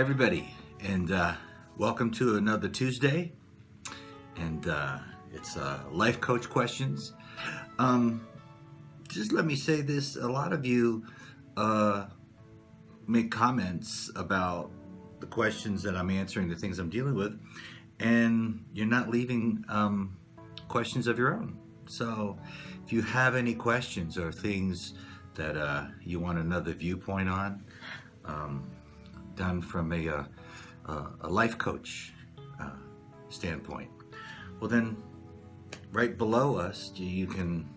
everybody, and welcome to another Tuesday, and it's life coach questions. Just let me say this: a lot of you make comments about the questions that I'm answering, the things I'm dealing with, and you're not leaving questions of your own. So if you have any questions or things that you want another viewpoint on, done from a life coach standpoint, well then right below us you can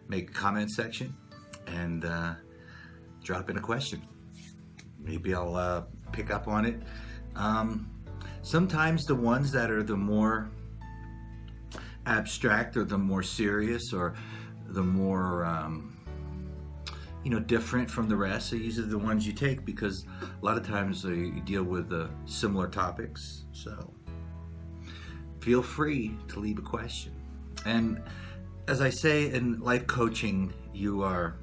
make a comment section and drop in a question. Maybe I'll pick up on it. Sometimes the ones that are the more abstract or the more serious or the more different from the rest are usually the ones you take, because a lot of times you deal with similar topics. So feel free to leave a question. And as I say, in life coaching, you are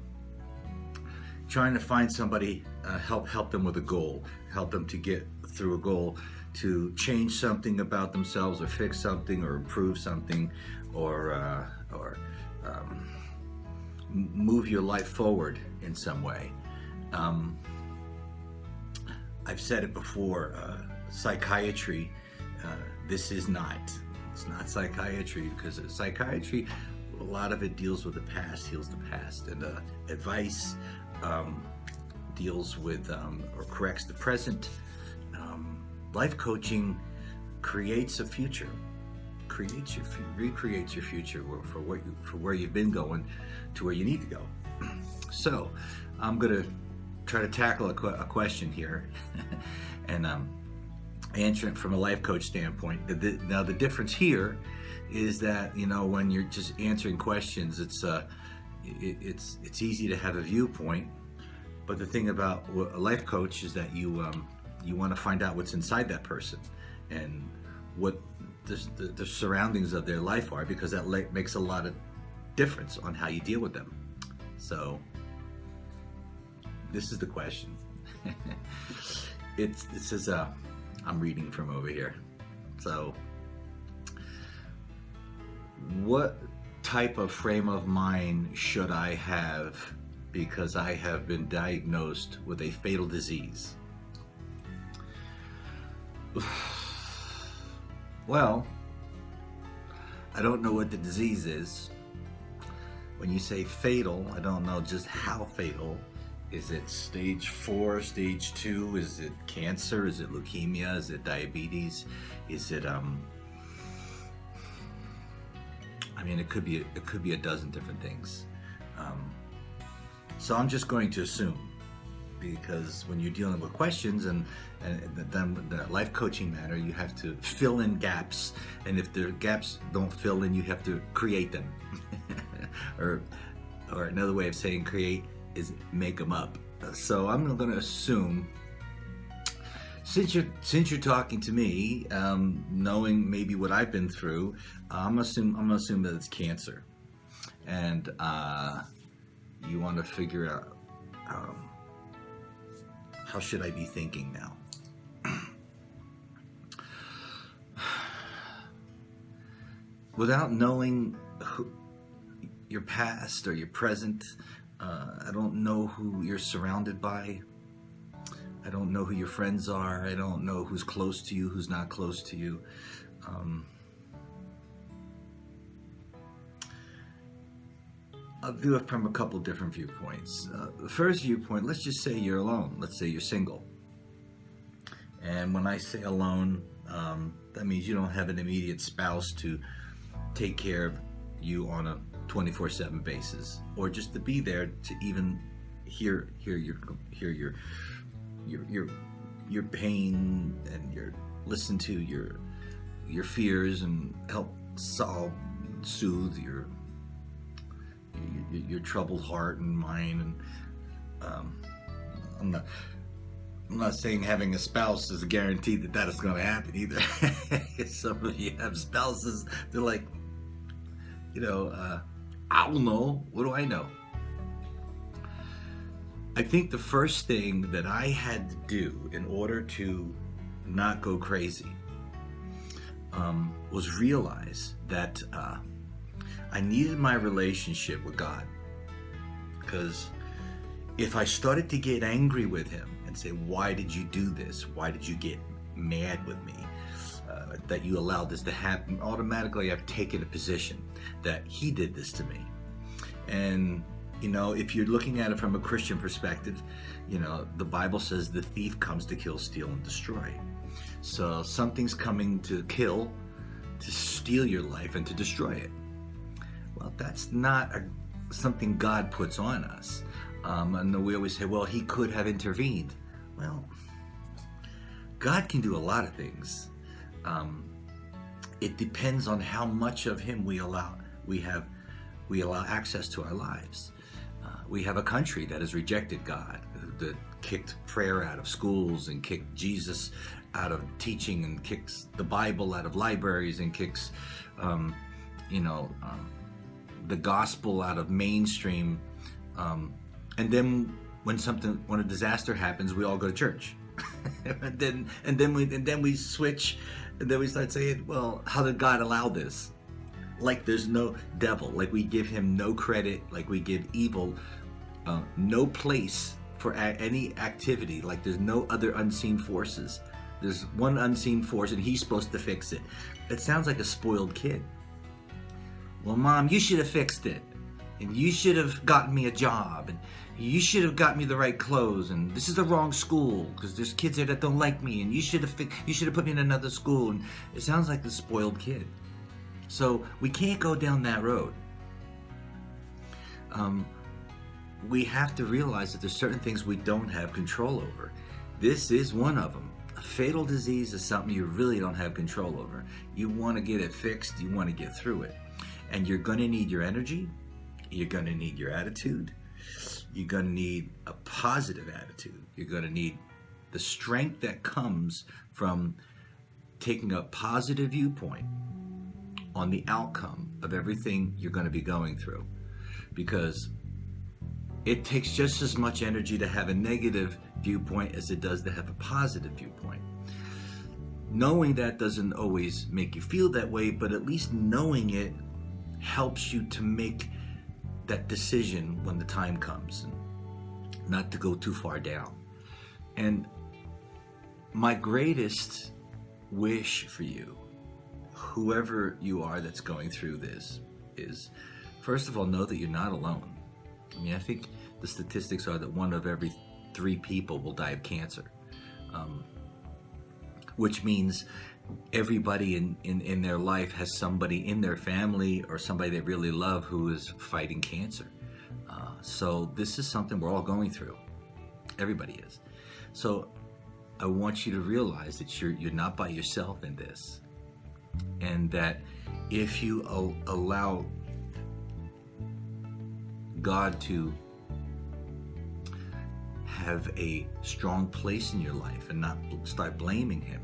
trying to find somebody, help them with a goal, help them to get through a goal, to change something about themselves or fix something or improve something or move your life forward in some way. I've said it before, psychiatry, it's not psychiatry, because psychiatry, a lot of it deals with the past, heals the past, and advice deals with or corrects the present. Life coaching creates a future, recreates your future for where you've been going to where you need to go. So I'm gonna try to tackle a question here and answer it from a life coach standpoint. Now the difference here is that when you're just answering questions, it's easy to have a viewpoint, but the thing about a life coach is that you want to find out what's inside that person and what the surroundings of their life are, because that makes a lot of difference on how you deal with them. So this is the question. It says, I'm reading from over here. So, what type of frame of mind should I have because I have been diagnosed with a fatal disease? Well, I don't know what the disease is. When you say fatal, I don't know just how fatal. Is it stage 4, stage 2? Is it cancer? Is it leukemia? Is it diabetes? Is it it could be a dozen different things. So I'm just going to assume, because when you're dealing with questions and then the life coaching matter, you have to fill in gaps, and if the gaps don't fill in, you have to create them. or another way of saying create is make them up. So I'm going to assume, since you're talking to me, knowing maybe what I've been through, I'm gonna assume that it's cancer, and you want to figure out how should I be thinking now. Without knowing your past or your present, I don't know who you're surrounded by. I don't know who your friends are. I don't know who's close to you, who's not close to you. I'll do it from a couple different viewpoints. The first viewpoint, let's just say you're alone. Let's say you're single. And when I say alone, that means you don't have an immediate spouse to take care of you on a 24/7 basis, or just to be there to even hear your pain and listen to your fears and help soothe your troubled heart and mind. And I'm not saying having a spouse is a guarantee that is going to happen either. Some of you have spouses, they're like, I don't know. What do I know? I think the first thing that I had to do in order to not go crazy was realize that I needed my relationship with God. Because if I started to get angry with him and say, why did you do this? Why did you get mad with me? That you allowed this to happen, automatically I've taken a position that he did this to me. And if you're looking at it from a Christian perspective, the Bible says the thief comes to kill, steal, and destroy. So something's coming to kill, to steal your life, and to destroy it. Well, that's not something God puts on us. And we always say, well, he could have intervened. Well, God can do a lot of things. It depends on how much of him we allow access to our lives. We have a country that has rejected God, that kicked prayer out of schools and kicked Jesus out of teaching and kicks the Bible out of libraries and kicks, the gospel out of mainstream. And then when a disaster happens, we all go to church. and then we switch, and then we start saying, well, how did God allow this? Like there's no devil, like we give him no credit, like we give evil no place for any activity, like there's no other unseen forces. There's one unseen force and he's supposed to fix it. It sounds like a spoiled kid. Well, Mom, you should have fixed it, and you should have gotten me a job, and you should have got me the right clothes, and this is the wrong school because there's kids there that don't like me, and you should have put me in another school. And it sounds like the spoiled kid. So we can't go down that road. We have to realize that there's certain things we don't have control over. This is one of them. A fatal disease is something you really don't have control over. You want to get it fixed, you want to get through it. And you're going to need your energy, you're going to need your attitude, you're going to need a positive attitude, you're going to need the strength that comes from taking a positive viewpoint on the outcome of everything you're going to be going through. Because it takes just as much energy to have a negative viewpoint as it does to have a positive viewpoint. Knowing that doesn't always make you feel that way, but at least knowing it helps you to make that decision when the time comes, and not to go too far down. And my greatest wish for you, whoever you are that's going through this, is first of all, know that you're not alone. I mean, I think the statistics are that 1 of every 3 people will die of cancer, which means everybody in their life has somebody in their family or somebody they really love who is fighting cancer. So this is something we're all going through. Everybody is. So I want you to realize that you're not by yourself in this, and that if you allow God to have a strong place in your life and not start blaming him,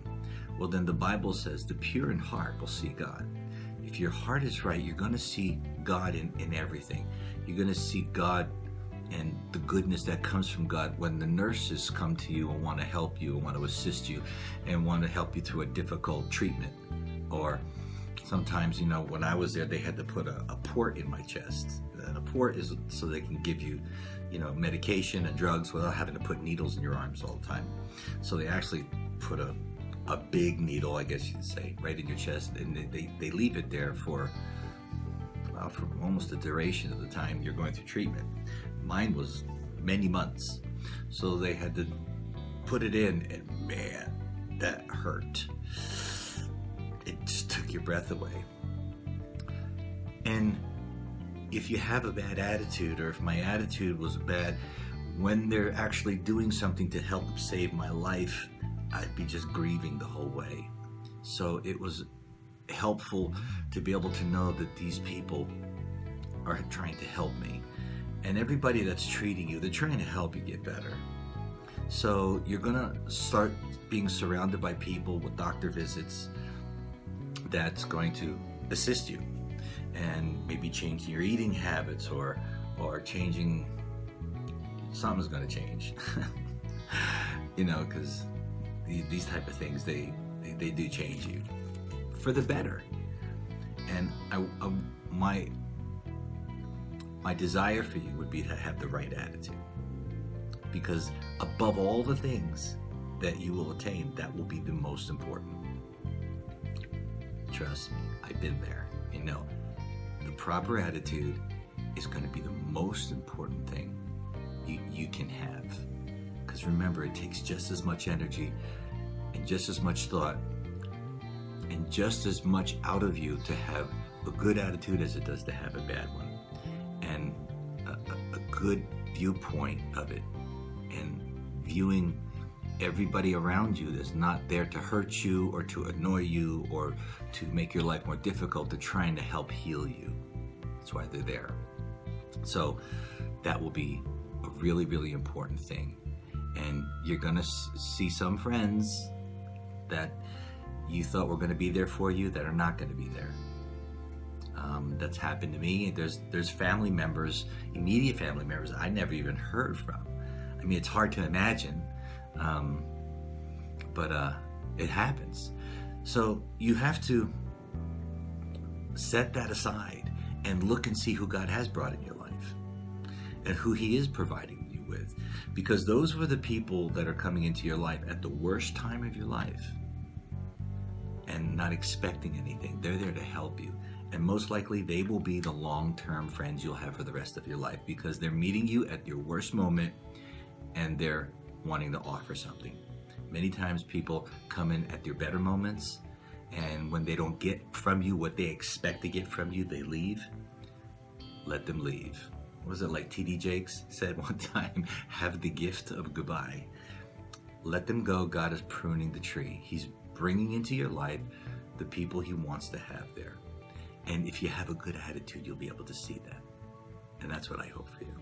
well, then the Bible says the pure in heart will see God. If your heart is right, you're going to see God in everything. You're going to see God and the goodness that comes from God when the nurses come to you and want to help you and want to assist you and want to help you through a difficult treatment. Or sometimes, when I was there, they had to put a port in my chest. And a port is so they can give you, medication and drugs without having to put needles in your arms all the time. So they actually put a big needle, I guess you'd say, right in your chest, and they leave it there for almost the duration of the time you're going through treatment. Mine was many months. So they had to put it in, and man, that hurt. It just took your breath away. And if you have a bad attitude, or if my attitude was bad, when they're actually doing something to help save my life, I'd be just grieving the whole way. So it was helpful to be able to know that these people are trying to help me. And everybody that's treating you, they're trying to help you get better. So you're gonna start being surrounded by people with doctor visits that's going to assist you, and maybe changing your eating habits, or changing something's going to change. Because these type of things, they do change you for the better. And my desire for you would be to have the right attitude, because above all the things that you will attain, that will be the most important. Trust me, I've been there. The proper attitude is going to be the most important thing you can have. Because remember, it takes just as much energy and just as much thought and just as much out of you to have a good attitude as it does to have a bad one. And a good viewpoint of it, and viewing everybody around you that's not there to hurt you or to annoy you or to make your life more difficult, to trying to help heal you. That's why they're there. So that will be a really, really important thing. And you're going to see some friends that you thought were going to be there for you that are not going to be there. That's happened to me. There's family members, immediate family members I never even heard from. I mean, it's hard to imagine, but it happens. So you have to set that aside and look and see who God has brought in your life and who He is providing you with, because those were the people that are coming into your life at the worst time of your life and not expecting anything. They're there to help you. And most likely they will be the long-term friends you'll have for the rest of your life, because they're meeting you at your worst moment and they're wanting to offer something. Many times people come in at their better moments, and when they don't get from you what they expect to get from you, they leave. Let them leave. What was it like T.D. Jakes said one time? Have the gift of goodbye. Let them go. God is pruning the tree. He's bringing into your life the people He wants to have there. And if you have a good attitude, you'll be able to see that. And that's what I hope for you.